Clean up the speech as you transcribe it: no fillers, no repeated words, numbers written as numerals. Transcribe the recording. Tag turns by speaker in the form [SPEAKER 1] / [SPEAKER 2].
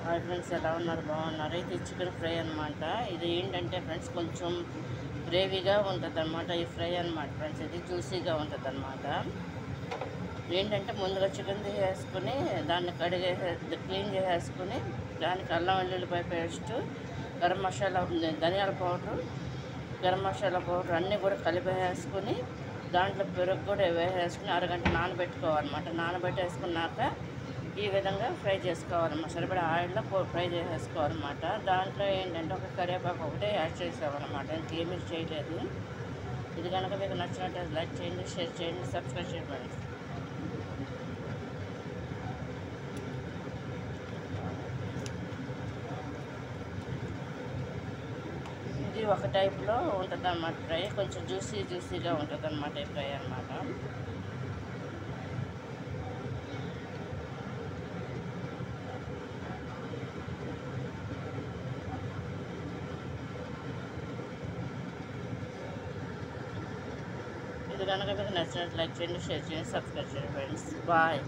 [SPEAKER 1] Hi friends, ఎలా ఉన్నారు? బాగున్నారు. ఇది చికెన్ ఫ్రై అనమాట. ఇది ఏంటంటే ఫ్రెండ్స్ కొంచెం గ్రేవీగా ఉంటుంది అనమాట. ఈ ఫ్రై అనమాట ఫ్రెండ్స్. ఇది జ్యూసీగా ఉంటుంది అనమాట. ఏంటంటే ముందుగా చికెన్ తీసేసుకుని దాన్ని క్లీన్ చేసేసుకుని దానికి అల్లం వెల్లుల్లిపాయ పేస్టు, గరం మసాలా, ధనియాల పౌడరు, గరం మసాలా పౌడర్ అన్నీ కూడా కలిపేసుకుని దాంట్లో పెరుగు కూడా వేసేసుకుని అరగంట నానబెట్టుకోవాలన్నమాట. నానబెట్టేసుకున్నాక ఈ విధంగా ఫ్రై చేసుకోవాలన్నమాట. సరిపడా ఆయిల్లో ఫ్రై చేసేసుకోవాలన్నమాట. దాంట్లో ఏంటంటే ఒక కరివేపాకు ఒకటే యాడ్ చేసామన్నమాట. ఇంకేమీ చేయలేదు. ఇది కనుక మీకు నచ్చినట్టు లైక్ చేయండి, షేర్ చేయండి, సబ్స్క్రైబ్ చేయండి. ఇది ఒక టైప్లో ఉంటుంది అన్నమాట ఫ్రై. కొంచెం జ్యూసీగా ఉంటుంది అన్నమాట ఈ ఫ్రై అన్నమాట. ఇది కనుక మీకు నచ్చినట్టు లైక్ చేయండి, షేర్ చేయండి, సబ్స్క్రైబ్ చేయండి ఫ్రెండ్స్. బాయ్.